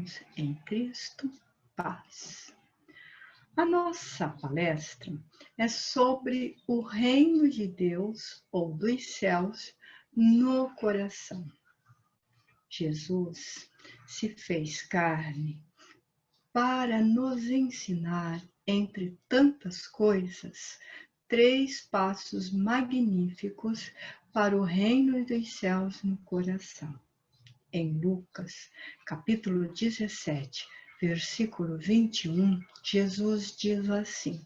irmãos em Cristo, paz. A nossa palestra é sobre o reino de Deus ou dos céus no coração. Jesus se fez carne para nos ensinar, entre tantas coisas, 3 passos magníficos para o reino dos céus no coração. Em Lucas, capítulo 17, versículo 21, Jesus diz assim: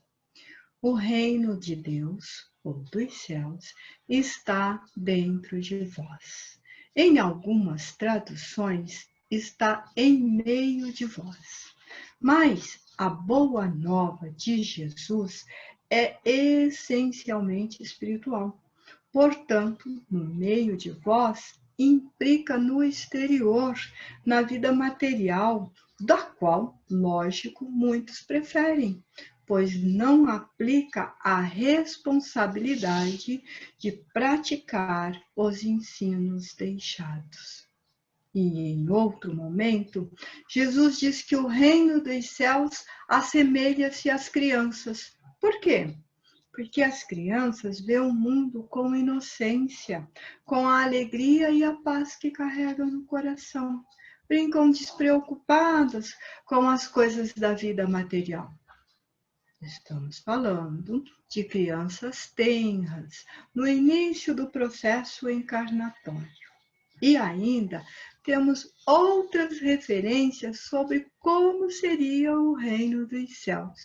o reino de Deus, ou dos céus, está dentro de vós. Em algumas traduções, está em meio de vós. Mas a boa nova de Jesus é essencialmente espiritual. Portanto, no meio de vós, implica no exterior, na vida material, da qual, lógico, muitos preferem, pois não aplica a responsabilidade de praticar os ensinos deixados. E em outro momento, Jesus diz que o reino dos céus assemelha-se às crianças. Por quê? Porque as crianças veem o mundo com inocência, com a alegria e a paz que carregam no coração. Brincam despreocupadas com as coisas da vida material. Estamos falando de crianças tenras, no início do processo encarnatório. E ainda temos outras referências sobre como seria o reino dos céus.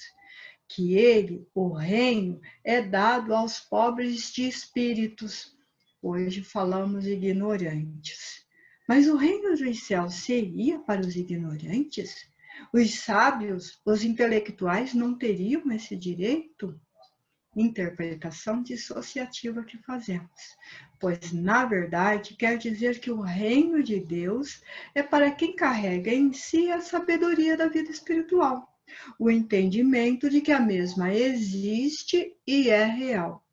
Que ele, o reino, é dado aos pobres de espíritos. Hoje falamos ignorantes. Mas o reino dos céus seria para os ignorantes? Os sábios, os intelectuais não teriam esse direito? Interpretação dissociativa que fazemos. Pois, na verdade, quer dizer que o reino de Deus é para quem carrega em si a sabedoria da vida espiritual. O entendimento de que a mesma existe e é real.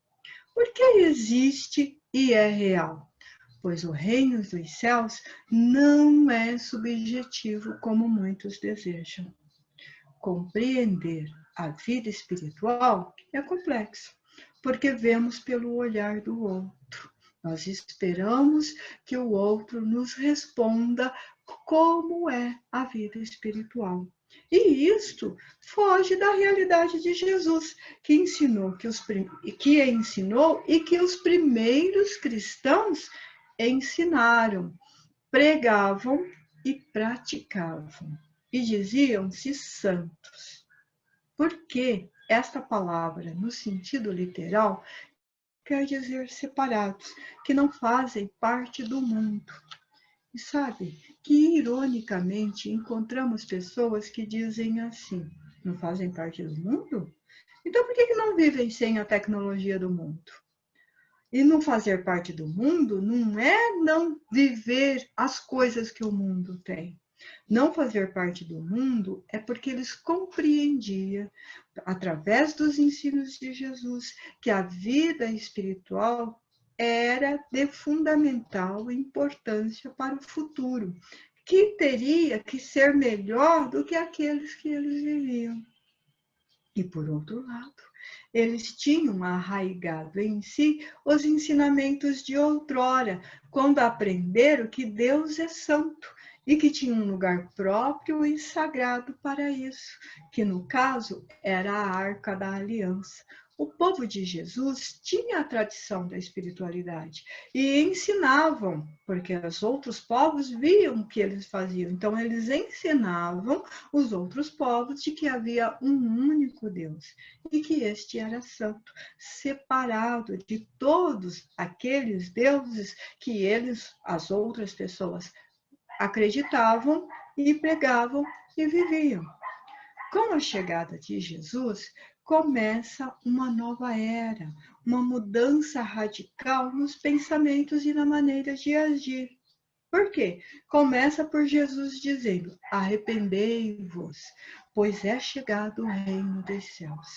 Por que existe e é real? Pois o reino dos céus não é subjetivo como muitos desejam. Compreender a vida espiritual é complexo, porque vemos pelo olhar do outro. Nós esperamos que o outro nos responda como é a vida espiritual. E isto foge da realidade de Jesus, que ensinou e que os primeiros cristãos ensinaram, pregavam e praticavam, e diziam-se santos. Porque esta palavra, no sentido literal, quer dizer separados, que não fazem parte do mundo. E sabe que, ironicamente, encontramos pessoas que dizem assim: não fazem parte do mundo? Então por que não vivem sem a tecnologia do mundo? E não fazer parte do mundo não é não viver as coisas que o mundo tem. Não fazer parte do mundo é porque eles compreendiam, através dos ensinos de Jesus, que a vida espiritual era de fundamental importância para o futuro, que teria que ser melhor do que aqueles que eles viviam. E, por outro lado, eles tinham arraigado em si os ensinamentos de outrora, quando aprenderam que Deus é santo e que tinha um lugar próprio e sagrado para isso, que no caso era a Arca da Aliança. O povo de Jesus tinha a tradição da espiritualidade e ensinavam, porque os outros povos viam o que eles faziam. Então, eles ensinavam os outros povos de que havia um único Deus e que este era santo, separado de todos aqueles deuses que as outras pessoas, acreditavam e pregavam e viviam. Com a chegada de Jesus, começa uma nova era, uma mudança radical nos pensamentos e na maneira de agir. Por quê? Começa por Jesus dizendo: arrependei-vos, pois é chegado o reino dos céus.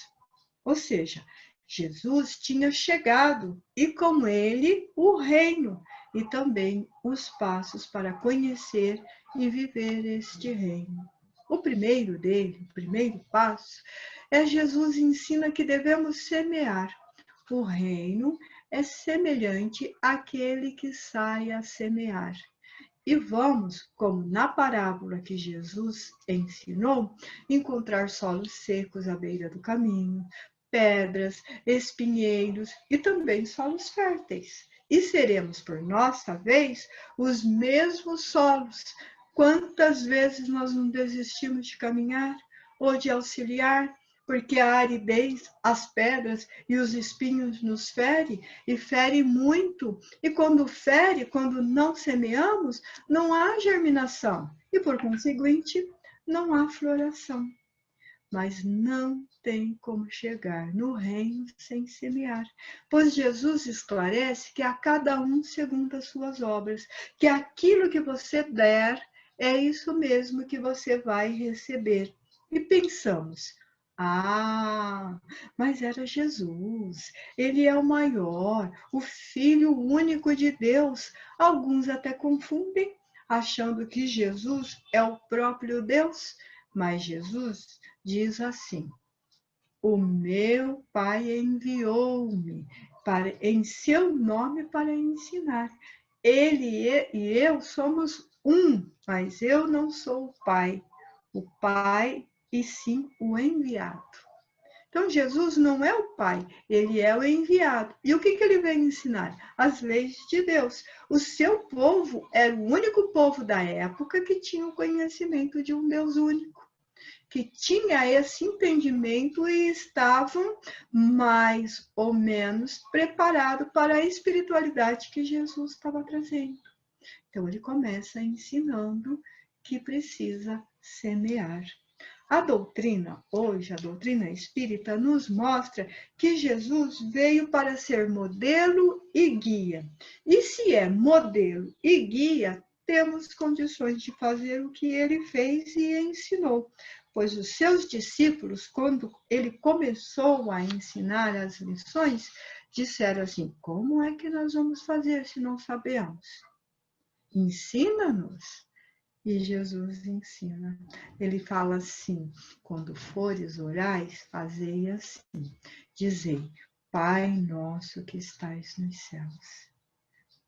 Ou seja, Jesus tinha chegado e com ele o reino e também os passos para conhecer e viver este reino. O primeiro passo, Jesus ensina que devemos semear. O reino é semelhante àquele que sai a semear. E vamos, como na parábola que Jesus ensinou, encontrar solos secos à beira do caminho, pedras, espinheiros e também solos férteis. E seremos, por nossa vez, os mesmos solos. Quantas vezes nós não desistimos de caminhar ou de auxiliar, porque a aridez, as pedras e os espinhos nos ferem, e fere muito. E quando fere, quando não semeamos, não há germinação e, por conseguinte, não há floração. Mas não tem como chegar no reino sem semear, pois Jesus esclarece que a cada um segundo as suas obras, que aquilo que você der, é isso mesmo que você vai receber. E pensamos, mas era Jesus, ele é o maior, o Filho único de Deus. Alguns até confundem, achando que Jesus é o próprio Deus, mas Jesus diz assim: o meu Pai enviou-me em seu nome para ensinar. Ele e eu somos um, mas eu não sou o Pai e sim o enviado. Então, Jesus não é o Pai, ele é o enviado. E o que ele veio ensinar? As leis de Deus. O seu povo era o único povo da época que tinha o conhecimento de um Deus único, que tinha esse entendimento e estavam mais ou menos preparados para a espiritualidade que Jesus estava trazendo. Então, ele começa ensinando que precisa semear. A doutrina, hoje, a doutrina espírita, nos mostra que Jesus veio para ser modelo e guia. E se é modelo e guia, temos condições de fazer o que ele fez e ensinou. Pois os seus discípulos, quando ele começou a ensinar as lições, disseram assim: como é que nós vamos fazer se não sabemos? Ensina-nos. E Jesus ensina. Ele fala assim: quando fores orais, fazei assim. Dizei: Pai nosso que estais nos céus.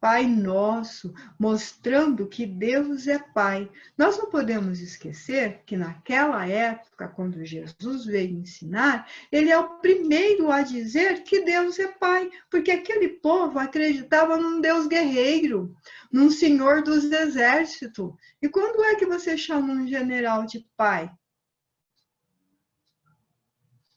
Pai nosso, mostrando que Deus é Pai. Nós não podemos esquecer que naquela época, quando Jesus veio ensinar, ele é o primeiro a dizer que Deus é Pai, porque aquele povo acreditava num Deus guerreiro, num Senhor dos exércitos. E quando é que você chama um general de pai?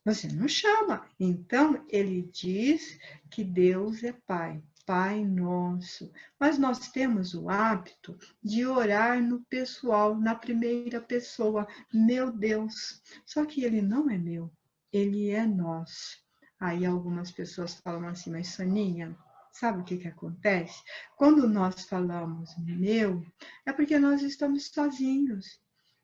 Você não chama. Então, ele diz que Deus é Pai. Pai nosso, mas nós temos o hábito de orar no pessoal, na primeira pessoa, meu Deus. Só que ele não é meu, ele é nosso. Aí algumas pessoas falam assim, mas Soninha, sabe o que acontece? Quando nós falamos meu, é porque nós estamos sozinhos.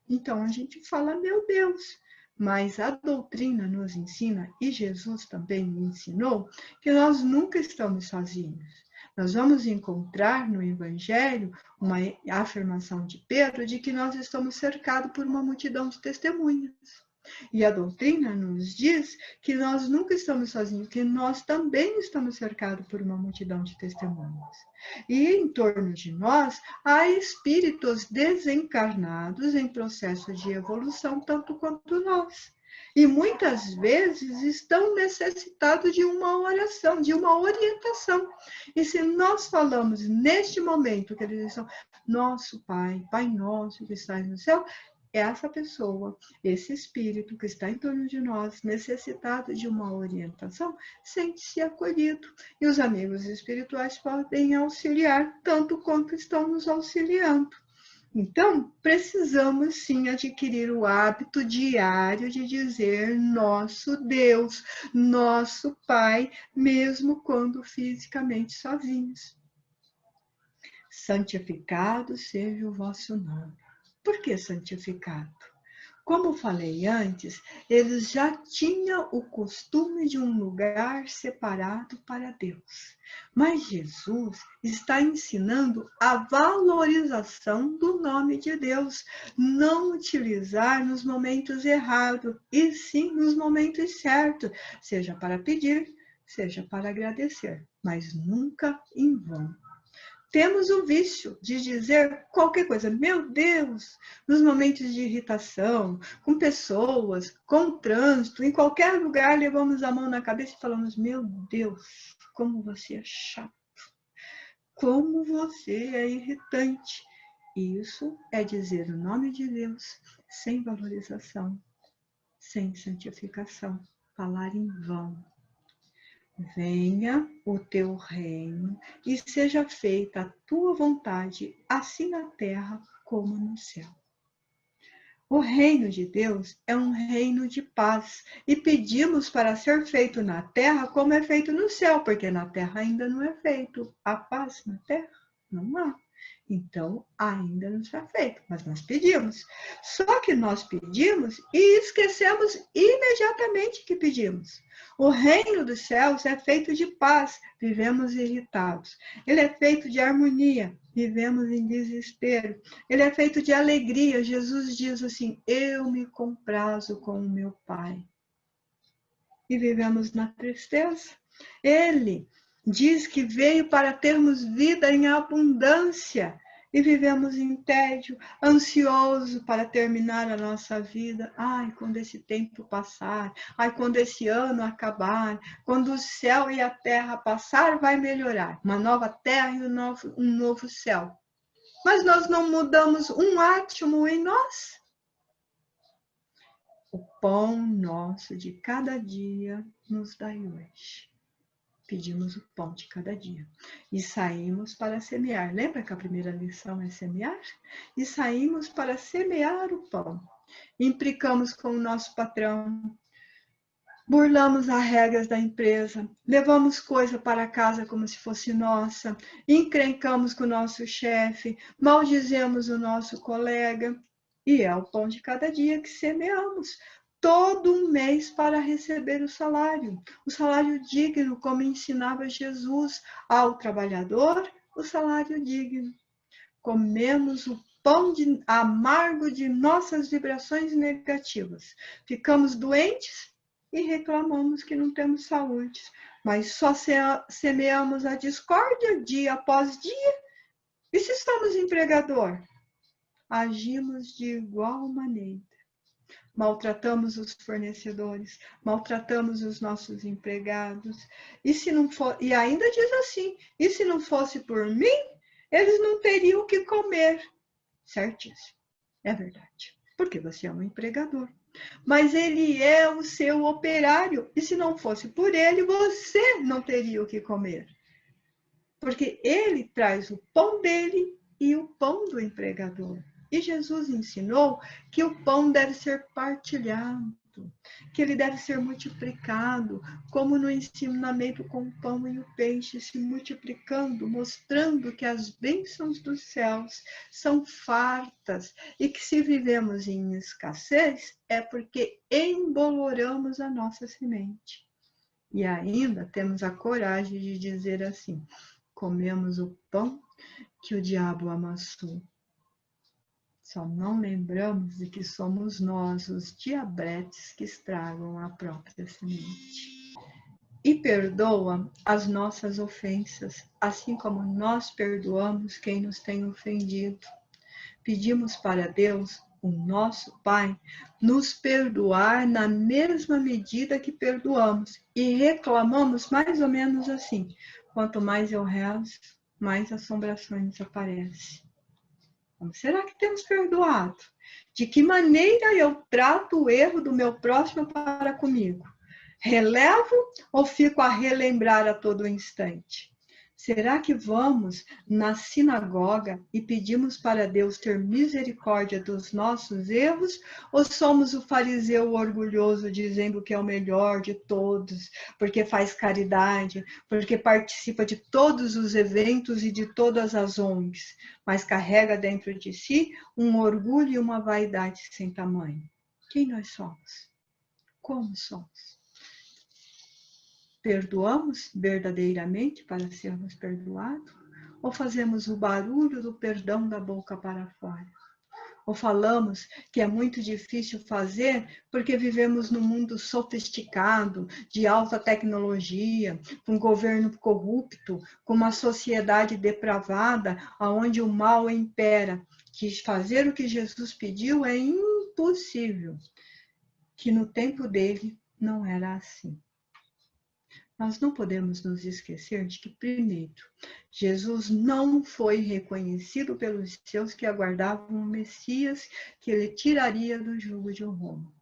Então a gente fala meu Deus. Mas a doutrina nos ensina, e Jesus também ensinou, que nós nunca estamos sozinhos. Nós vamos encontrar no Evangelho uma afirmação de Pedro de que nós estamos cercados por uma multidão de testemunhas. E a doutrina nos diz que nós nunca estamos sozinhos, que nós também estamos cercados por uma multidão de testemunhas. E em torno de nós há espíritos desencarnados em processo de evolução, tanto quanto nós. E muitas vezes estão necessitados de uma oração, de uma orientação. E se nós falamos neste momento que eles estão, nosso Pai, Pai nosso que estás no céu, essa pessoa, esse espírito que está em torno de nós, necessitado de uma orientação, sente-se acolhido. E os amigos espirituais podem auxiliar tanto quanto estão nos auxiliando. Então, precisamos sim adquirir o hábito diário de dizer nosso Deus, nosso Pai, mesmo quando fisicamente sozinhos. Santificado seja o vosso nome. Por que santificado? Como falei antes, eles já tinham o costume de um lugar separado para Deus. Mas Jesus está ensinando a valorização do nome de Deus, não utilizar nos momentos errados, e sim nos momentos certos, seja para pedir, seja para agradecer, mas nunca em vão. Temos o vício de dizer qualquer coisa. Meu Deus, nos momentos de irritação, com pessoas, com trânsito, em qualquer lugar, levamos a mão na cabeça e falamos, meu Deus, como você é chato, como você é irritante. Isso é dizer o nome de Deus sem valorização, sem santificação, falar em vão. Venha o teu reino e seja feita a tua vontade, assim na terra como no céu. O reino de Deus é um reino de paz e pedimos para ser feito na terra como é feito no céu, porque na terra ainda não é feito. A paz na terra não há. Então, ainda não está feito, mas nós pedimos. Só que nós pedimos e esquecemos imediatamente que pedimos. O reino dos céus é feito de paz, vivemos irritados. Ele é feito de harmonia, vivemos em desespero. Ele é feito de alegria. Jesus diz assim, eu me comprazo com o meu Pai. E vivemos na tristeza. Ele diz que veio para termos vida em abundância e vivemos em tédio, ansioso para terminar a nossa vida. Ai, quando esse tempo passar, ai, quando esse ano acabar, quando o céu e a terra passar, vai melhorar. Uma nova terra e um novo céu. Mas nós não mudamos um átomo em nós. O pão nosso de cada dia nos dai hoje. Pedimos o pão de cada dia. E saímos para semear. Lembra que a primeira lição é semear? E saímos para semear o pão. Implicamos com o nosso patrão. Burlamos as regras da empresa. Levamos coisa para casa como se fosse nossa. Encrencamos com o nosso chefe. Maldizemos o nosso colega. E é o pão de cada dia que semeamos. Todo um mês para receber o salário digno, como ensinava Jesus ao trabalhador, o salário digno. Comemos o pão amargo de nossas vibrações negativas. Ficamos doentes e reclamamos que não temos saúde, mas só semeamos a discórdia dia após dia. E se estamos empregador? Agimos de igual maneira. Maltratamos os fornecedores, maltratamos os nossos empregados. E ainda diz assim, e se não fosse por mim, eles não teriam o que comer. Certíssimo, é verdade, porque você é um empregador. Mas ele é o seu operário, e se não fosse por ele, você não teria o que comer. Porque ele traz o pão dele e o pão do empregador. E Jesus ensinou que o pão deve ser partilhado, que ele deve ser multiplicado, como no ensinamento com o pão e o peixe, se multiplicando, mostrando que as bênçãos dos céus são fartas e que se vivemos em escassez é porque emboloramos a nossa semente. E ainda temos a coragem de dizer assim, comemos o pão que o diabo amassou. Só não lembramos de que somos nós os diabretes que estragam a própria semente. E perdoa as nossas ofensas, assim como nós perdoamos quem nos tem ofendido. Pedimos para Deus, o nosso Pai, nos perdoar na mesma medida que perdoamos. E reclamamos mais ou menos assim, quanto mais eu rezo, mais assombrações aparecem. Como será que temos perdoado? De que maneira eu trato o erro do meu próximo para comigo? Relevo ou fico a relembrar a todo instante? Será que vamos na sinagoga e pedimos para Deus ter misericórdia dos nossos erros? Ou somos o fariseu orgulhoso dizendo que é o melhor de todos, porque faz caridade, porque participa de todos os eventos e de todas as ONGs, mas carrega dentro de si um orgulho e uma vaidade sem tamanho? Quem nós somos? Como somos? Perdoamos verdadeiramente para sermos perdoados? Ou fazemos o barulho do perdão da boca para fora? Ou falamos que é muito difícil fazer porque vivemos num mundo sofisticado, de alta tecnologia, com um governo corrupto, com uma sociedade depravada, onde o mal impera, que fazer o que Jesus pediu é impossível, que no tempo dele não era assim. Nós não podemos nos esquecer de que, primeiro, Jesus não foi reconhecido pelos seus que aguardavam o Messias, que ele tiraria do jugo de Roma.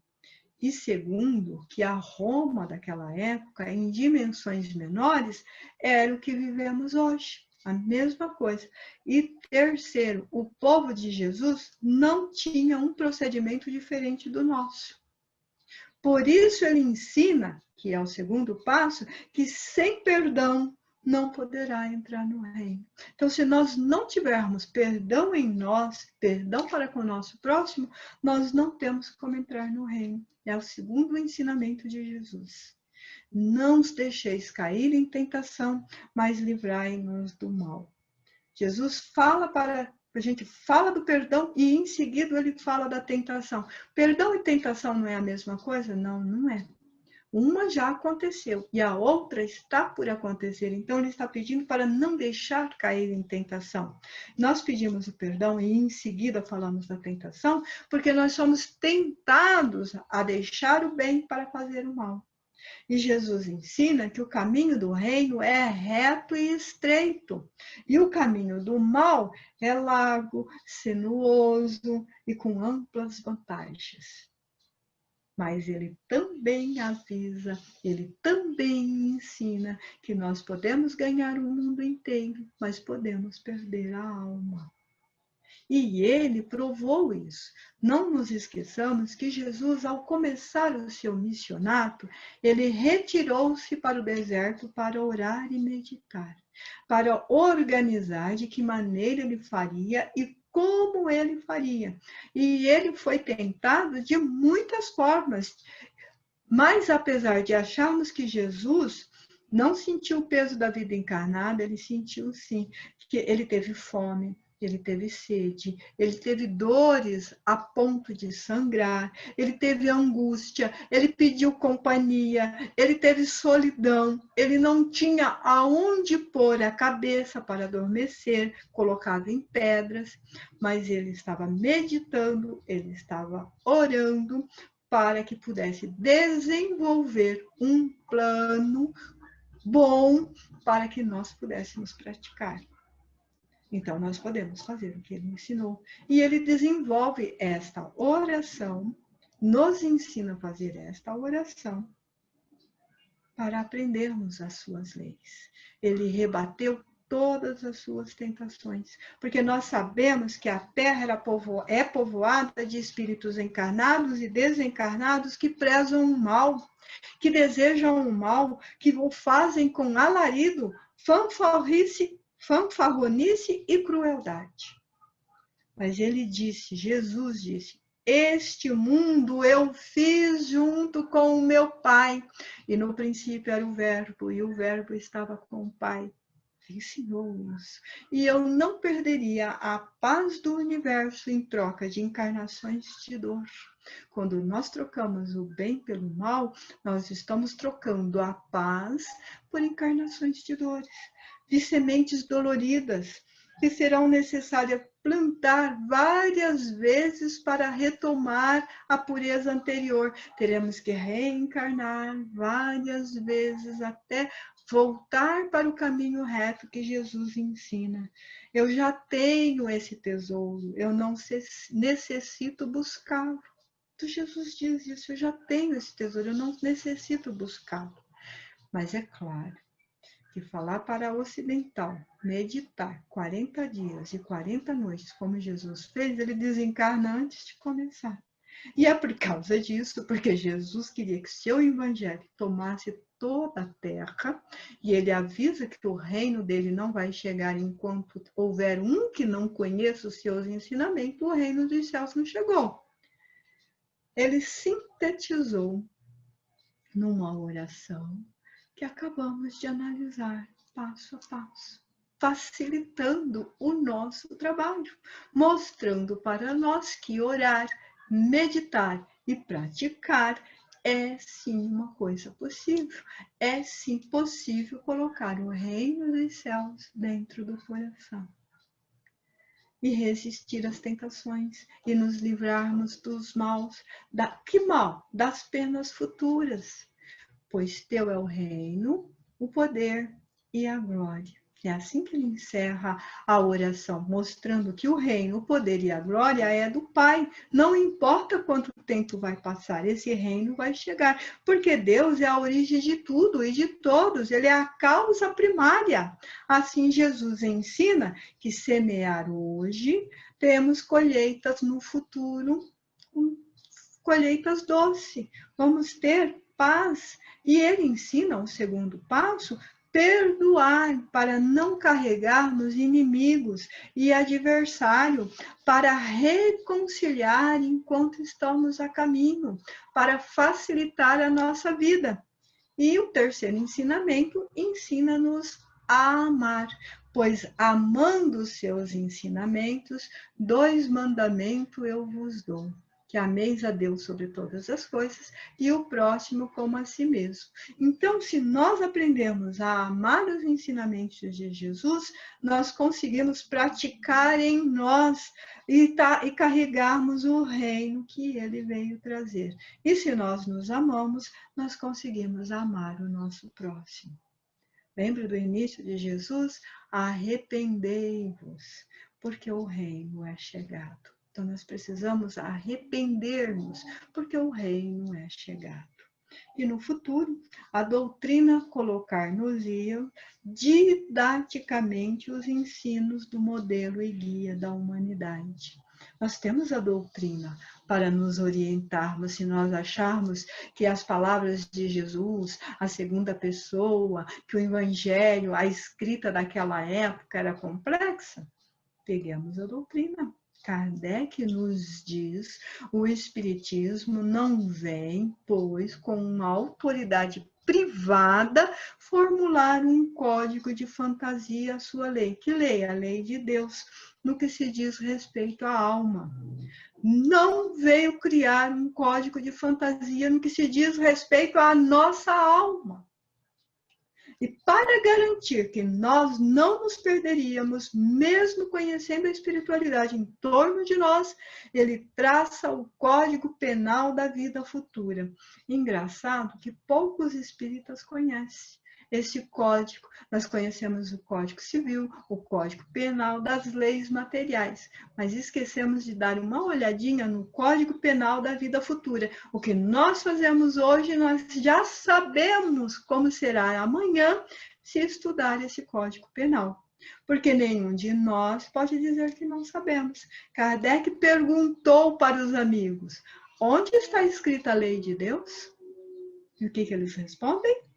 E segundo, que a Roma daquela época, em dimensões menores, era o que vivemos hoje. A mesma coisa. E terceiro, o povo de Jesus não tinha um procedimento diferente do nosso. Por isso ele ensina, que é o segundo passo, que sem perdão não poderá entrar no reino. Então, se nós não tivermos perdão em nós, perdão para com o nosso próximo, nós não temos como entrar no reino. É o segundo ensinamento de Jesus. Não os deixeis cair em tentação, mas livrai-nos do mal. Jesus fala a gente fala do perdão e em seguida ele fala da tentação. Perdão e tentação não é a mesma coisa? Não, não é. Uma já aconteceu e a outra está por acontecer. Então ele está pedindo para não deixar cair em tentação. Nós pedimos o perdão e em seguida falamos da tentação, porque nós somos tentados a deixar o bem para fazer o mal. E Jesus ensina que o caminho do reino é reto e estreito. E o caminho do mal é largo, sinuoso e com amplas vantagens. Mas ele também avisa, ele também ensina que nós podemos ganhar o mundo inteiro, mas podemos perder a alma. E ele provou isso. Não nos esqueçamos que Jesus, ao começar o seu missionato, ele retirou-se para o deserto para orar e meditar, para organizar de que maneira ele faria e como ele faria. E ele foi tentado de muitas formas, mas apesar de acharmos que Jesus não sentiu o peso da vida encarnada, ele sentiu sim, que ele teve fome, ele teve sede, ele teve dores a ponto de sangrar, ele teve angústia, ele pediu companhia, ele teve solidão, ele não tinha aonde pôr a cabeça para adormecer, colocado em pedras, mas ele estava meditando, ele estava orando para que pudesse desenvolver um plano bom para que nós pudéssemos praticar. Então, nós podemos fazer o que ele ensinou. E ele desenvolve esta oração, nos ensina a fazer esta oração para aprendermos as suas leis. Ele rebateu todas as suas tentações, porque nós sabemos que a terra é povoada de espíritos encarnados e desencarnados que prezam o mal, que desejam o mal, que o fazem com alarido, fanfarronice e crueldade. Mas ele disse, Jesus disse, este mundo eu fiz junto com o meu Pai. E no princípio era o Verbo, e o Verbo estava com o Pai. Ensinou-nos. E eu não perderia a paz do universo em troca de encarnações de dor. Quando nós trocamos o bem pelo mal, nós estamos trocando a paz por encarnações de dores, de sementes doloridas, que serão necessárias plantar várias vezes para retomar a pureza anterior. Teremos que reencarnar várias vezes até voltar para o caminho reto que Jesus ensina. Eu já tenho esse tesouro, eu não necessito buscá-lo. Jesus diz isso, eu já tenho esse tesouro, eu não necessito buscá-lo. Mas é claro que falar para o ocidental, meditar 40 dias e 40 noites, como Jesus fez, ele desencarna antes de começar. E é por causa disso, porque Jesus queria que seu evangelho tomasse toda a terra, e ele avisa que o reino dele não vai chegar enquanto houver um que não conheça os seus ensinamentos, o reino dos céus não chegou. ele sintetizou numa oração que acabamos de analisar passo a passo, facilitando o nosso trabalho, mostrando para nós que orar, meditar e praticar é sim uma coisa possível. É sim possível colocar o reino dos céus dentro do coração e resistir às tentações e nos livrarmos dos maus. Que mal? Das penas futuras. Pois teu é o reino, o poder e a glória. É assim que ele encerra a oração, mostrando que o reino, o poder e a glória é do Pai. Não importa quanto tempo vai passar, esse reino vai chegar, porque Deus é a origem de tudo e de todos, ele é a causa primária. Assim, Jesus ensina que semear hoje, temos colheitas no futuro, colheitas doces. Vamos ter paz. E ele ensina o segundo passo, perdoar, para não carregarmos inimigos e adversário, para reconciliar enquanto estamos a caminho, para facilitar a nossa vida. E o terceiro ensinamento ensina-nos a amar, pois amando os seus ensinamentos, 2 mandamentos eu vos dou: que ameis a Deus sobre todas as coisas e o próximo como a si mesmo. Então, se nós aprendemos a amar os ensinamentos de Jesus, nós conseguimos praticar em nós e carregarmos o reino que ele veio trazer. E se nós nos amamos, nós conseguimos amar o nosso próximo. Lembra do início de Jesus? Arrependei-vos, porque o reino é chegado. Então, nós precisamos arrepender-nos, porque o reino é chegado. E no futuro, a doutrina colocar-nos-ia didaticamente os ensinos do modelo e guia da humanidade. Nós temos a doutrina para nos orientarmos, se nós acharmos que as palavras de Jesus, a segunda pessoa, que o evangelho, a escrita daquela época era complexa, peguemos a doutrina. Kardec nos diz, o Espiritismo não vem, pois, com uma autoridade privada, formular um código de fantasia à sua lei. Que lei? A lei de Deus, no que se diz respeito à alma. Não veio criar um código de fantasia no que se diz respeito à nossa alma. E para garantir que nós não nos perderíamos, mesmo conhecendo a espiritualidade em torno de nós, ele traça o Código Penal da vida futura. Engraçado que poucos espíritas conhecem esse código. Nós conhecemos o Código Civil, o Código Penal das leis materiais, mas esquecemos de dar uma olhadinha no Código Penal da vida futura. O que nós fazemos hoje, nós já sabemos como será amanhã se estudar esse Código Penal. Porque nenhum de nós pode dizer que não sabemos. Kardec perguntou para os amigos: onde está escrita a lei de Deus? E o que eles respondem?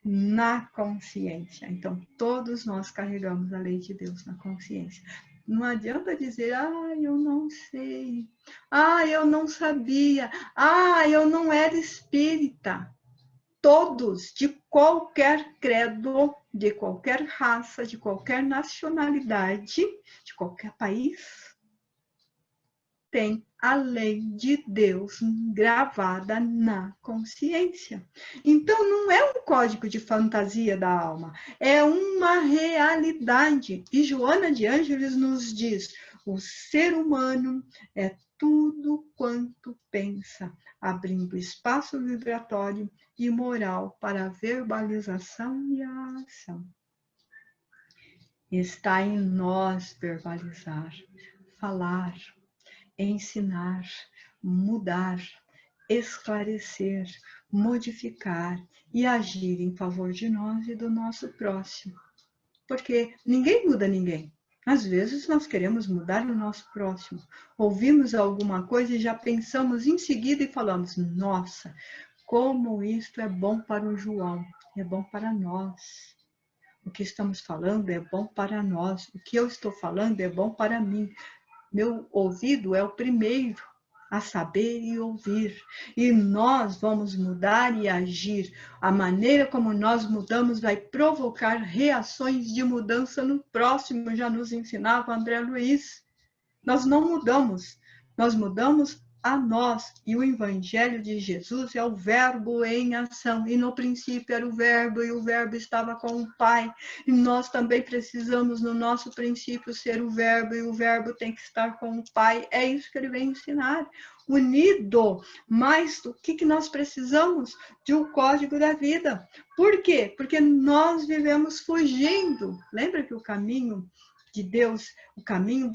Na consciência. Então, todos nós carregamos a lei de Deus na consciência. Não adianta dizer, eu não sei, eu não sabia, eu não era espírita. Todos, de qualquer credo, de qualquer raça, de qualquer nacionalidade, de qualquer país, tem a lei de Deus gravada na consciência. Então, não é um código de fantasia da alma, é uma realidade. E Joana de Ângeles nos diz: o ser humano é tudo quanto pensa, abrindo espaço vibratório e moral para a verbalização e a ação. Está em nós verbalizar, falar, ensinar, mudar, esclarecer, modificar e agir em favor de nós e do nosso próximo. Porque ninguém muda ninguém. Às vezes nós queremos mudar o nosso próximo. Ouvimos alguma coisa e já pensamos em seguida e falamos: nossa, como isto é bom para o João, é bom para nós. O que estamos falando é bom para nós. O que eu estou falando é bom para mim. Meu ouvido é o primeiro a saber e ouvir. E nós vamos mudar e agir. A maneira como nós mudamos vai provocar reações de mudança no próximo, já nos ensinava André Luiz. Nós não mudamos, nós mudamos a nós. E o Evangelho de Jesus é o verbo em ação. E no princípio era o verbo, e o verbo estava com o Pai. E nós também precisamos, no nosso princípio, ser o verbo, e o verbo tem que estar com o Pai. É isso que ele vem ensinar. Unido. Mas o que nós precisamos? De um código da vida. Por quê? Porque nós vivemos fugindo. Lembra que o caminho de Deus, o caminho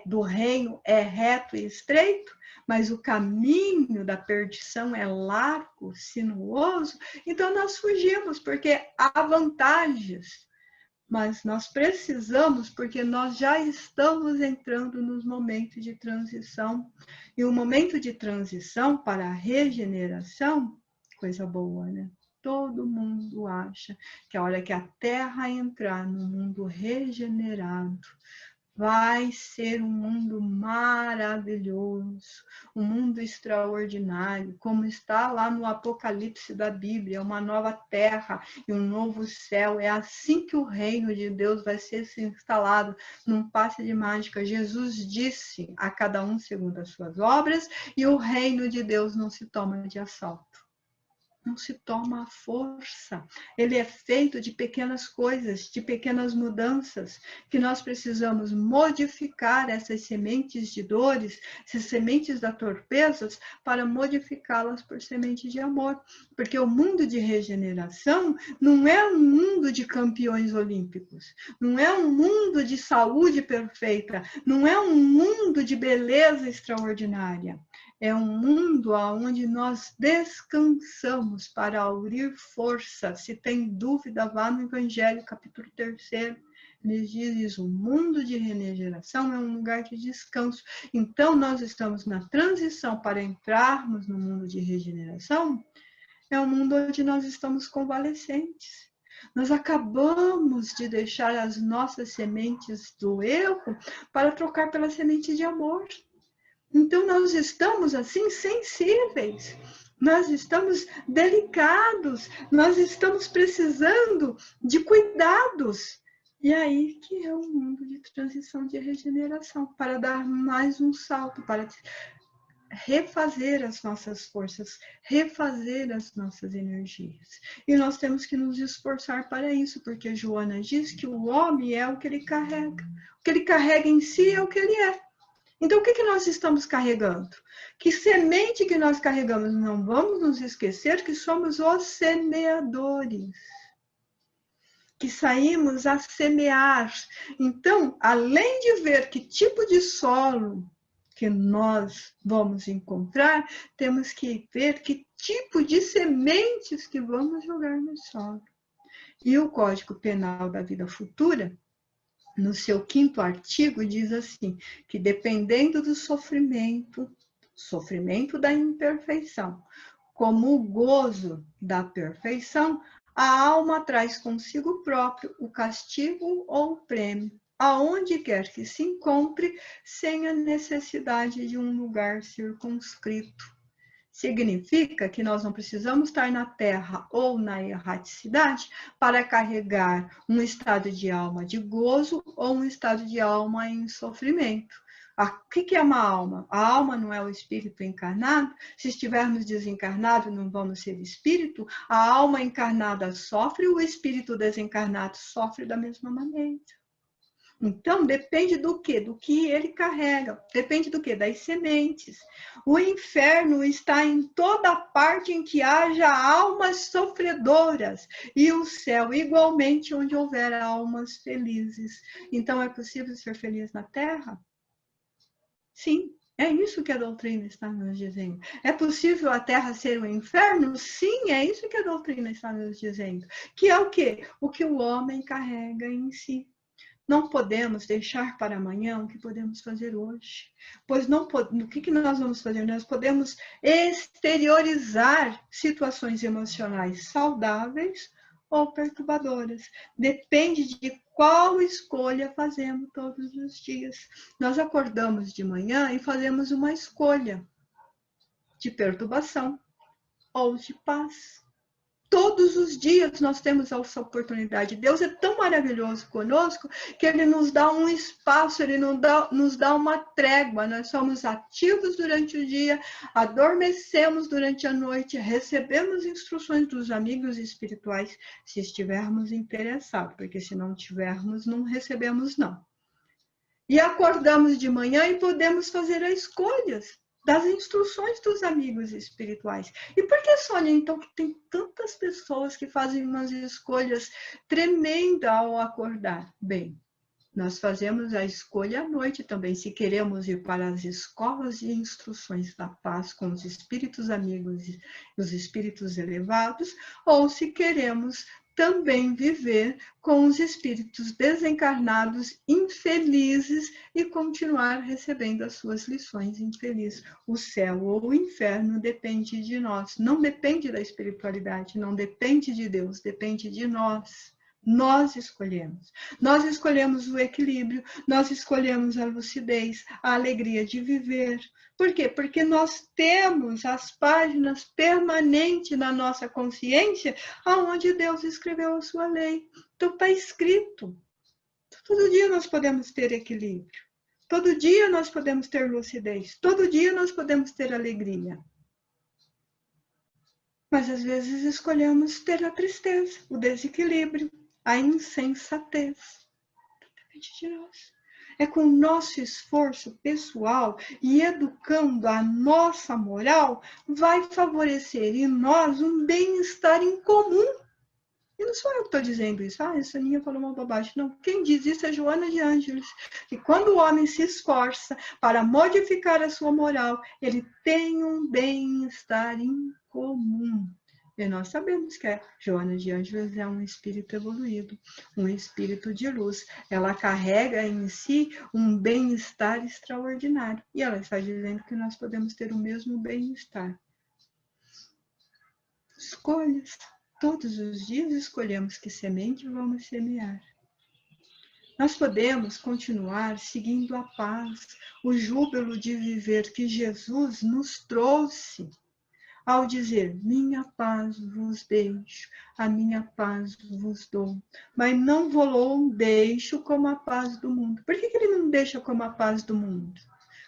do reino é reto e estreito, mas o caminho da perdição é largo, sinuoso. Então nós fugimos, porque há vantagens, mas nós precisamos, porque nós já estamos entrando nos momentos de transição. E o momento de transição para a regeneração, coisa boa, né? Todo mundo acha que a hora que a Terra entrar no mundo regenerado, vai ser um mundo maravilhoso, um mundo extraordinário, como está lá no Apocalipse da Bíblia, uma nova terra e um novo céu. É assim que o reino de Deus vai ser instalado num passe de mágica. Jesus disse a cada um segundo as suas obras, e o reino de Deus não se toma de assalto. Não se toma à força. Ele é feito de pequenas coisas, de pequenas mudanças, que nós precisamos modificar essas sementes de dores, essas sementes da torpeza, para modificá-las por sementes de amor. Porque o mundo de regeneração não é um mundo de campeões olímpicos, não é um mundo de saúde perfeita, não é um mundo de beleza extraordinária. É um mundo onde nós descansamos para aurir força. Se tem dúvida, vá no Evangelho, capítulo 3. Ele diz isso, o mundo de regeneração é um lugar de descanso. Então, nós estamos na transição para entrarmos no mundo de regeneração. É um mundo onde nós estamos convalescentes. Nós acabamos de deixar as nossas sementes do erro para trocar pela semente de amor. Então, nós estamos, assim, sensíveis, nós estamos delicados, nós estamos precisando de cuidados. E aí que é o mundo de transição, de regeneração, para dar mais um salto, para refazer as nossas forças, refazer as nossas energias. E nós temos que nos esforçar para isso, porque Joana diz que o homem é o que ele carrega. O que ele carrega em si é o que ele é. Então, o que nós estamos carregando? Que semente que nós carregamos? Não vamos nos esquecer que somos os semeadores, que saímos a semear. Então, além de ver que tipo de solo que nós vamos encontrar, temos que ver que tipo de sementes que vamos jogar no solo. E o Código Penal da Vida Futura, no seu 5º artigo, diz assim, que dependendo do sofrimento da imperfeição, como o gozo da perfeição, a alma traz consigo próprio o castigo ou o prêmio, aonde quer que se encontre, sem a necessidade de um lugar circunscrito. Significa que nós não precisamos estar na terra ou na erraticidade para carregar um estado de alma de gozo ou um estado de alma em sofrimento. O que é uma alma? A alma não é o espírito encarnado? Se estivermos desencarnados, não vamos ser espírito? A alma encarnada sofre, o espírito desencarnado sofre da mesma maneira. Então, depende do quê? Do que ele carrega. Depende do quê? Das sementes. O inferno está em toda parte em que haja almas sofredoras. E o céu, igualmente, onde houver almas felizes. Então, é possível ser feliz na Terra? Sim. É isso que a doutrina está nos dizendo. É possível a Terra ser um inferno? Sim, é isso que a doutrina está nos dizendo. Que é o quê? O que o homem carrega em si. Não podemos deixar para amanhã o que podemos fazer hoje. Pois o que nós vamos fazer? Nós podemos exteriorizar situações emocionais saudáveis ou perturbadoras. Depende de qual escolha fazemos todos os dias. Nós acordamos de manhã e fazemos uma escolha de perturbação ou de paz. Todos os dias nós temos essa oportunidade. Deus é tão maravilhoso conosco que Ele nos dá um espaço, Ele nos dá uma trégua. Nós somos ativos durante o dia, adormecemos durante a noite, recebemos instruções dos amigos espirituais, se estivermos interessados, porque se não tivermos, não recebemos não. E acordamos de manhã e podemos fazer as escolhas das instruções dos amigos espirituais. E por que, Sônia, então, que tem tantas pessoas que fazem umas escolhas tremendas ao acordar? Bem, nós fazemos a escolha à noite também, se queremos ir para as escolas de instruções da paz com os espíritos amigos e os espíritos elevados, ou se queremos também viver com os espíritos desencarnados infelizes e continuar recebendo as suas lições infelizes. O céu ou o inferno depende de nós, não depende da espiritualidade, não depende de Deus, depende de nós. Nós escolhemos. Nós escolhemos o equilíbrio, nós escolhemos a lucidez, a alegria de viver. Por quê? Porque nós temos as páginas permanentes na nossa consciência aonde Deus escreveu a sua lei. Então está escrito. Todo dia nós podemos ter equilíbrio. Todo dia nós podemos ter lucidez. Todo dia nós podemos ter alegria. Mas às vezes escolhemos ter a tristeza, o desequilíbrio, a insensatez. Depende de nós. É com o nosso esforço pessoal e educando a nossa moral, vai favorecer em nós um bem-estar em comum. E não sou eu que estou dizendo isso. Ah, a Soninha falou uma bobagem. Não, quem diz isso é Joana de Ângeles. Que quando o homem se esforça para modificar a sua moral, ele tem um bem-estar em comum. E nós sabemos que a Joana de Ângeles é um espírito evoluído, um espírito de luz. Ela carrega em si um bem-estar extraordinário. E ela está dizendo que nós podemos ter o mesmo bem-estar. Escolhas. Todos os dias escolhemos que semente vamos semear. Nós podemos continuar seguindo a paz, o júbilo de viver que Jesus nos trouxe. Ao dizer, minha paz vos deixo, a minha paz vos dou. Mas não vou deixo como a paz do mundo. Por que ele não deixa como a paz do mundo?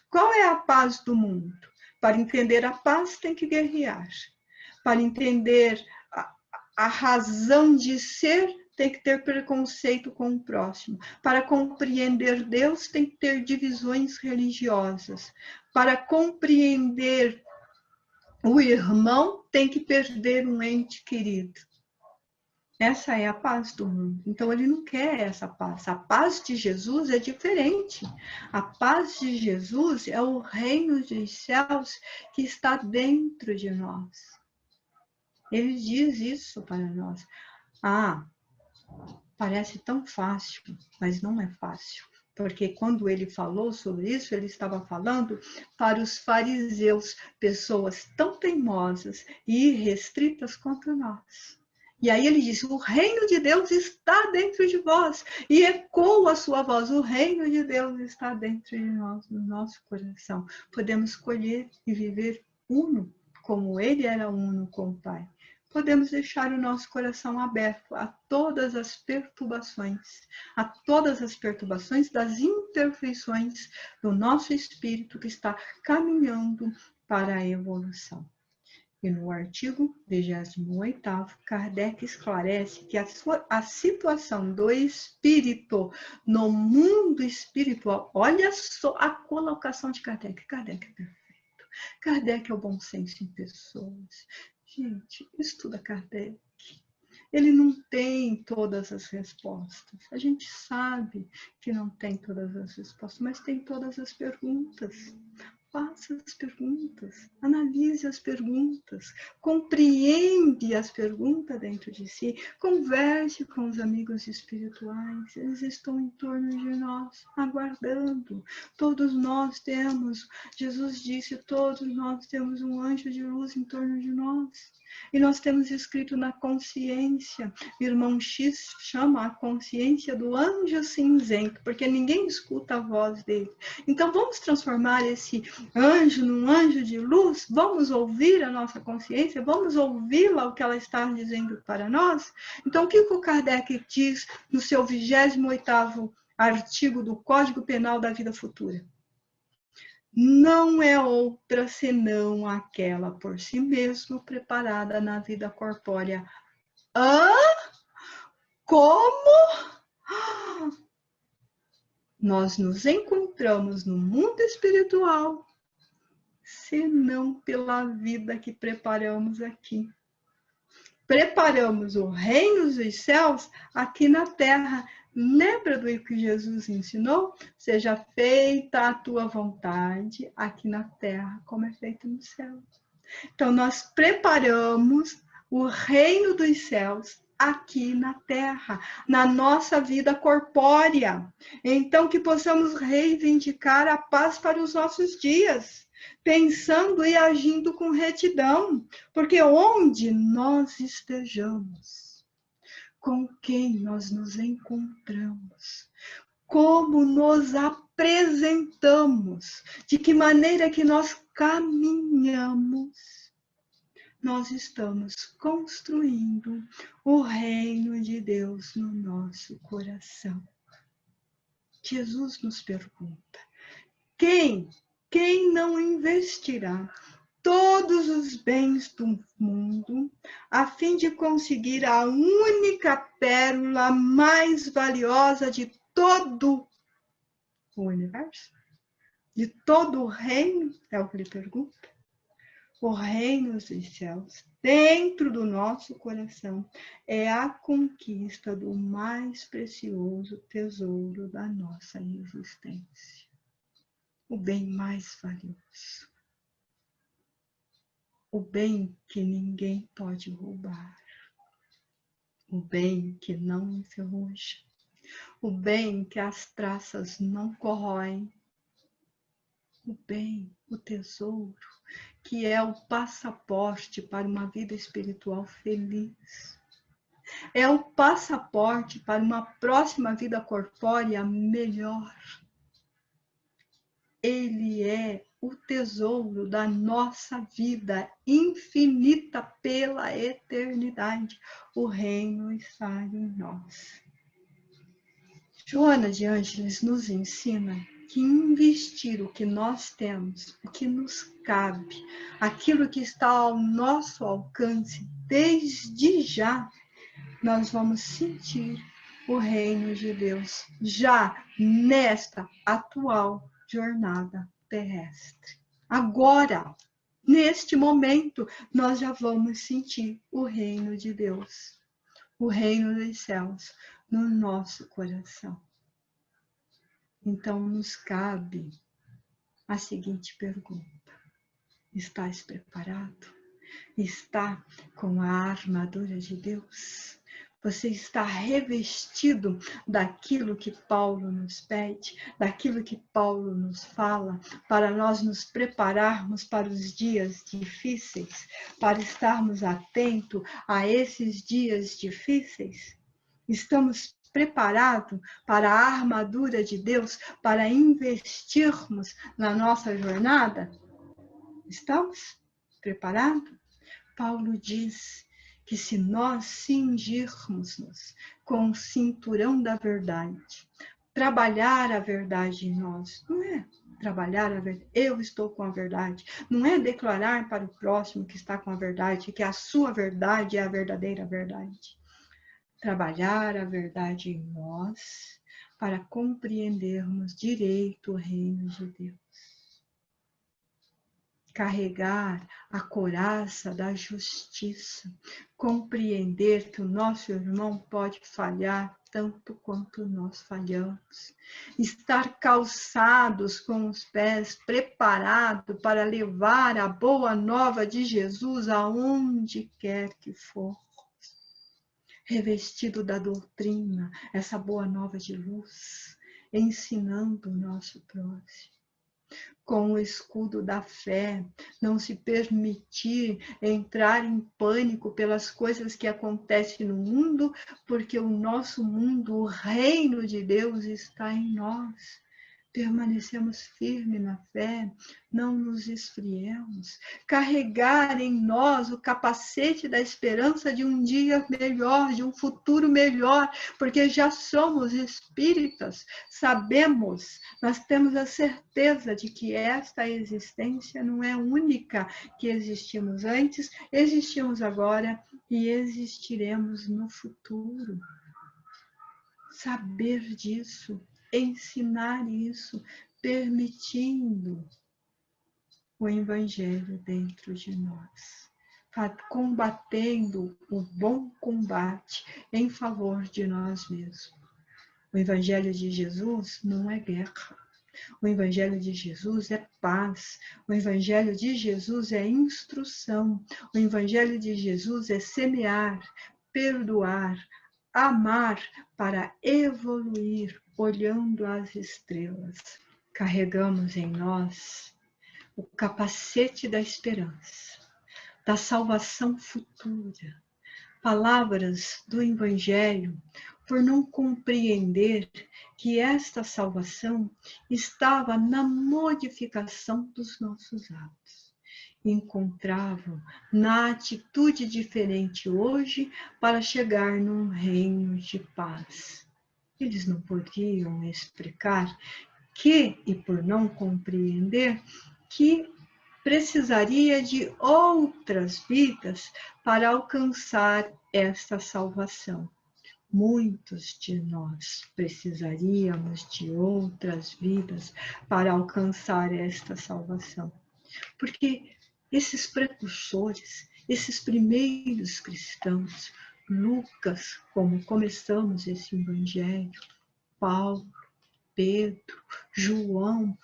Qual é a paz do mundo? Para entender a paz tem que guerrear. Para entender a razão de ser tem que ter preconceito com o próximo. Para compreender Deus tem que ter divisões religiosas. Para compreender o irmão tem que perder um ente querido. Essa é a paz do mundo. Então, ele não quer essa paz. A paz de Jesus é diferente. A paz de Jesus é o reino dos céus que está dentro de nós. Ele diz isso para nós. Ah, parece tão fácil, mas não é fácil. Porque quando ele falou sobre isso, ele estava falando para os fariseus, pessoas tão teimosas e irrestritas quanto nós. E aí ele disse, o reino de Deus está dentro de vós. E ecoa a sua voz, o reino de Deus está dentro de nós, no nosso coração. Podemos escolher e viver uno, como ele era uno com o Pai. Podemos deixar o nosso coração aberto a todas as perturbações das imperfeições do nosso espírito que está caminhando para a evolução. E no artigo 28º, Kardec esclarece que a situação do espírito no mundo espiritual, olha só a colocação de Kardec. Kardec é perfeito. Kardec é o bom senso em pessoas. Gente, estuda Kardec. Ele não tem todas as respostas. A gente sabe que não tem todas as respostas, mas tem todas as perguntas. Faça as perguntas, analise as perguntas, compreende as perguntas dentro de si, converse com os amigos espirituais, eles estão em torno de nós, aguardando. Todos nós temos, Jesus disse, todos nós temos um anjo de luz em torno de nós. E nós temos escrito na consciência. O irmão X chama a consciência do anjo cinzento, porque ninguém escuta a voz dele. Então vamos transformar esse anjo num anjo de luz? Vamos ouvir a nossa consciência? Vamos ouvi-la, o que ela está dizendo para nós? Então o que o Kardec diz no seu 28º artigo do Código Penal da Vida Futura? Não é outra senão aquela por si mesmo preparada na vida corpórea. Hã? Como? Nós nos encontramos no mundo espiritual, senão pela vida que preparamos aqui. Preparamos o reino dos céus aqui na terra. Lembra do que Jesus ensinou? Seja feita a tua vontade aqui na terra, como é feita no céu. Então, nós preparamos o reino dos céus aqui na terra, na nossa vida corpórea. Então, que possamos reivindicar a paz para os nossos dias, pensando e agindo com retidão, porque onde nós estejamos, com quem nós nos encontramos, como nos apresentamos, de que maneira que nós caminhamos, nós estamos construindo o reino de Deus no nosso coração. Jesus nos pergunta: quem não investirá todos os bens do mundo, a fim de conseguir a única pérola mais valiosa de todo o universo? De todo o reino? É o que ele pergunta. O reino dos céus, dentro do nosso coração, é a conquista do mais precioso tesouro da nossa existência. O bem mais valioso. O bem que ninguém pode roubar. O bem que não enferruja. O bem que as traças não corroem. O bem, o tesouro, que é o passaporte para uma vida espiritual feliz. É o passaporte para uma próxima vida corpórea melhor. Ele é o tesouro da nossa vida infinita pela eternidade. O reino está em nós. Joana de Ângeles nos ensina que investir o que nós temos, o que nos cabe, aquilo que está ao nosso alcance, desde já, nós vamos sentir o reino de Deus, já nesta atual jornada terrestre. Agora, neste momento, nós já vamos sentir o reino de Deus, o reino dos céus, no nosso coração. Então, nos cabe a seguinte pergunta: estás preparado? Está com a armadura de Deus? Você está revestido daquilo que Paulo nos pede, daquilo que Paulo nos fala, para nós nos prepararmos para os dias difíceis, para estarmos atentos a esses dias difíceis? Estamos preparados para a armadura de Deus, para investirmos na nossa jornada? Estamos preparados? Paulo diz que se nós cingirmos-nos com o cinturão da verdade, trabalhar a verdade em nós, não é trabalhar a verdade, eu estou com a verdade, não é declarar para o próximo que está com a verdade, que a sua verdade é a verdadeira verdade. Trabalhar a verdade em nós para compreendermos direito o reino de Deus. Carregar a couraça da justiça, compreender que o nosso irmão pode falhar tanto quanto nós falhamos, estar calçados com os pés preparados para levar a boa nova de Jesus aonde quer que for, revestido da doutrina, essa boa nova de luz, ensinando o nosso próximo. com o escudo da fé, não se permitir entrar em pânico pelas coisas que acontecem no mundo, porque o nosso mundo, o reino de Deus está em nós. Permanecemos firmes na fé, não nos esfriemos. Carregar em nós o capacete da esperança de um dia melhor, de um futuro melhor, porque já somos espíritas, sabemos, nós temos a certeza de que esta existência não é única, que existimos antes, existimos agora e existiremos no futuro. Saber disso, ensinar isso, permitindo o Evangelho dentro de nós, combatendo o bom combate em favor de nós mesmos. O Evangelho de Jesus não é guerra. O Evangelho de Jesus é paz. O Evangelho de Jesus é instrução. O Evangelho de Jesus é semear, perdoar, amar para evoluir, olhando as estrelas. Carregamos em nós o capacete da esperança, da salvação futura. Palavras do Evangelho, por não compreender que esta salvação estava na modificação dos nossos atos. Encontravam na atitude diferente hoje para chegar num reino de paz. Eles não podiam explicar que, e por não compreender, que precisaria de outras vidas para alcançar esta salvação. Muitos de nós precisaríamos de outras vidas para alcançar esta salvação. Porque esses precursores, esses primeiros cristãos, Lucas, como começamos esse evangelho, Paulo, Pedro, João,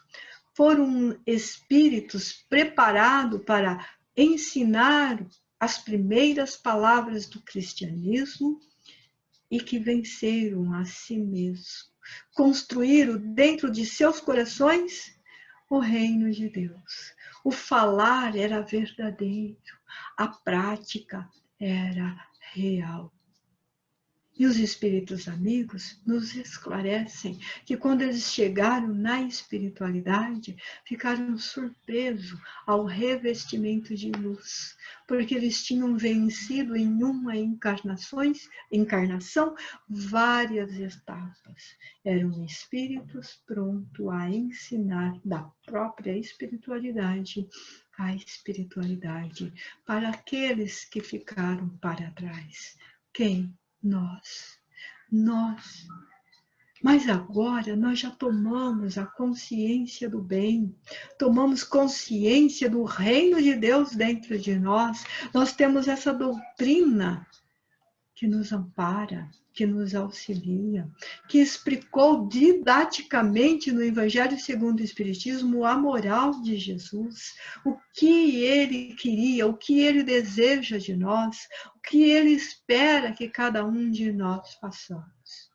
foram espíritos preparados para ensinar as primeiras palavras do cristianismo e que venceram a si mesmos, construíram dentro de seus corações o reino de Deus. O falar era verdadeiro, a prática era real. E os espíritos amigos nos esclarecem que quando eles chegaram na espiritualidade, ficaram surpresos ao revestimento de luz, porque eles tinham vencido em uma encarnação várias etapas. Eram espíritos prontos a ensinar da própria espiritualidade a espiritualidade para aqueles que ficaram para trás. Quem? Nós. Mas agora nós já tomamos a consciência do bem, tomamos consciência do reino de Deus dentro de nós. Nós temos essa doutrina que nos ampara, que nos auxilia, que explicou didaticamente no Evangelho segundo o Espiritismo a moral de Jesus, o que ele queria, o que ele deseja de nós, o que ele espera que cada um de nós façamos.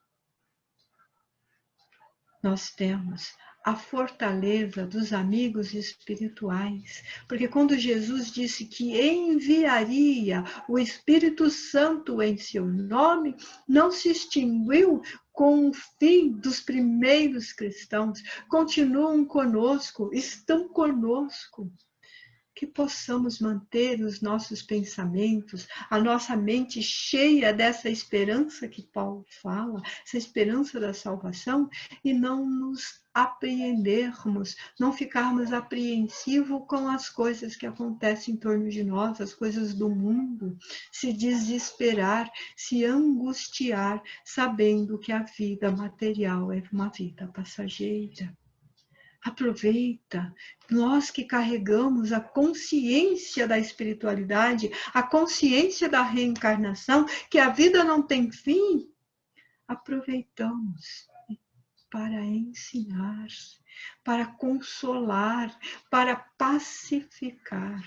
Nós temos a fortaleza dos amigos espirituais, porque quando Jesus disse que enviaria o Espírito Santo em seu nome, não se extinguiu com o fim dos primeiros cristãos, continuam conosco, estão conosco. Que possamos manter os nossos pensamentos, a nossa mente cheia dessa esperança que Paulo fala, essa esperança da salvação, e não nos apreendermos, não ficarmos apreensivos com as coisas que acontecem em torno de nós, as coisas do mundo, se desesperar, se angustiar, sabendo que a vida material é uma vida passageira. Aproveita, nós que carregamos a consciência da espiritualidade, a consciência da reencarnação, que a vida não tem fim, aproveitamos para ensinar, para consolar, para pacificar.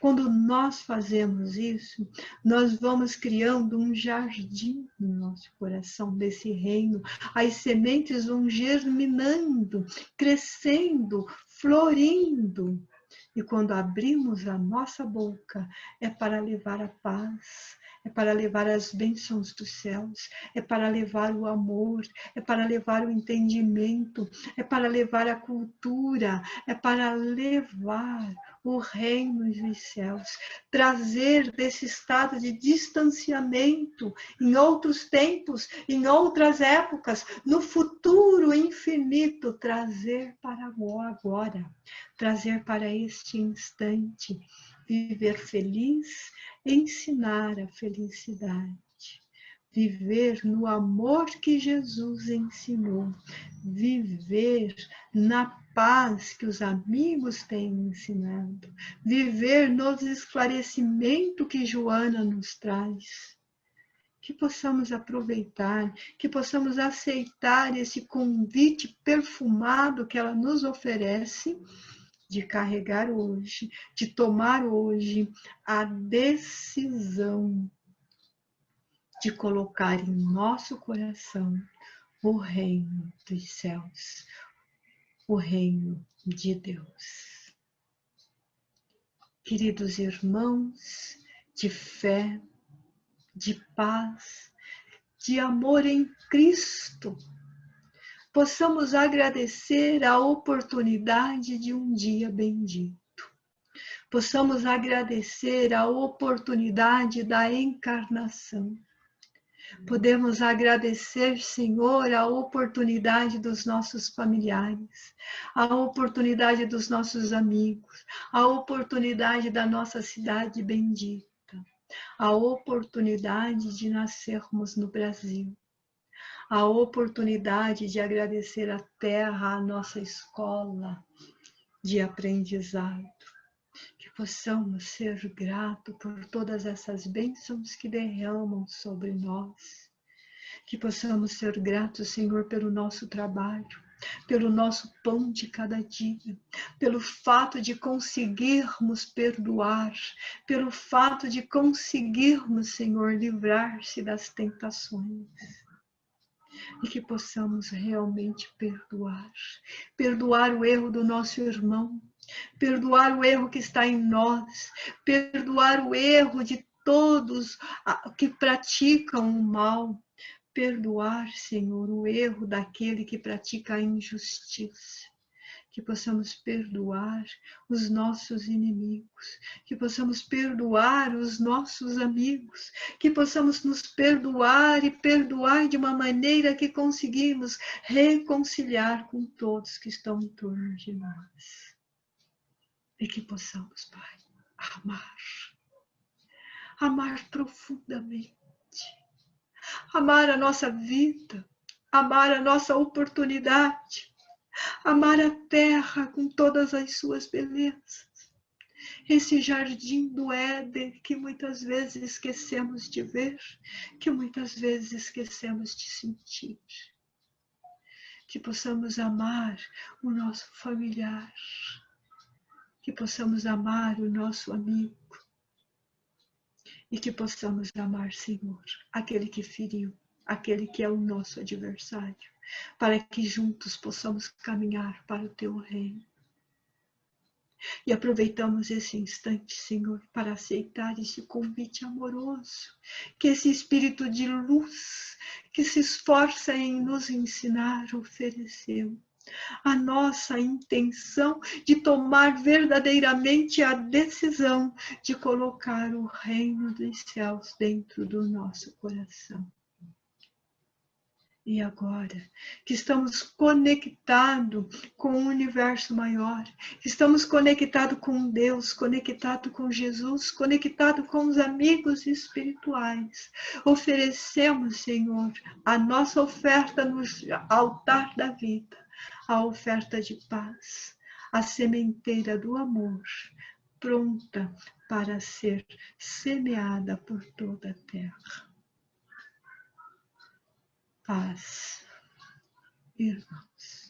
Quando nós fazemos isso, nós vamos criando um jardim no nosso coração desse reino. As sementes vão germinando, crescendo, florindo. E quando abrimos a nossa boca, é para levar a paz, é para levar as bênçãos dos céus, é para levar o amor, é para levar o entendimento, é para levar a cultura, é para levar o reino dos céus, trazer desse estado de distanciamento em outros tempos, em outras épocas, no futuro infinito, trazer para agora, trazer para este instante, viver feliz, ensinar a felicidade. Viver no amor que Jesus ensinou, viver na paz que os amigos têm ensinado, viver no esclarecimento que Joana nos traz. Que possamos aproveitar, que possamos aceitar esse convite perfumado que ela nos oferece, de carregar hoje, de tomar hoje a decisão de colocar em nosso coração o reino dos céus, o reino de Deus. Queridos irmãos, de fé, de paz, de amor em Cristo, possamos agradecer a oportunidade de um dia bendito. Possamos agradecer a oportunidade da encarnação. Podemos agradecer, Senhor, a oportunidade dos nossos familiares, a oportunidade dos nossos amigos, a oportunidade da nossa cidade bendita, a oportunidade de nascermos no Brasil, a oportunidade de agradecer a terra, a nossa escola de aprendizado. Que possamos ser gratos por todas essas bênçãos que derramam sobre nós. Que possamos ser gratos, Senhor, pelo nosso trabalho, pelo nosso pão de cada dia, pelo fato de conseguirmos perdoar, pelo fato de conseguirmos, Senhor, livrar-se das tentações. E que possamos realmente perdoar o erro do nosso irmão, perdoar o erro que está em nós, perdoar o erro de todos que praticam o mal, perdoar, Senhor, o erro daquele que pratica a injustiça. Que possamos perdoar os nossos inimigos, que possamos perdoar os nossos amigos, que possamos nos perdoar e perdoar de uma maneira que conseguimos reconciliar com todos que estão em torno de nós. E que possamos, Pai, amar profundamente, amar a nossa vida, amar a nossa oportunidade, amar a terra com todas as suas belezas. Esse jardim do Éden que muitas vezes esquecemos de ver, que muitas vezes esquecemos de sentir. Que possamos amar o nosso familiar, que possamos amar o nosso amigo e que possamos amar, Senhor, aquele que feriu, aquele que é o nosso adversário, para que juntos possamos caminhar para o teu reino. E aproveitamos esse instante, Senhor, para aceitar esse convite amoroso, que esse Espírito de luz, que se esforça em nos ensinar, ofereceu. A nossa intenção de tomar verdadeiramente a decisão de colocar o reino dos céus dentro do nosso coração. E agora que estamos conectados com o universo maior, estamos conectados com Deus, conectados com Jesus, conectados com os amigos espirituais, oferecemos, Senhor, a nossa oferta no altar da vida, a oferta de paz, a sementeira do amor, pronta para ser semeada por toda a terra. Paz, irmãos.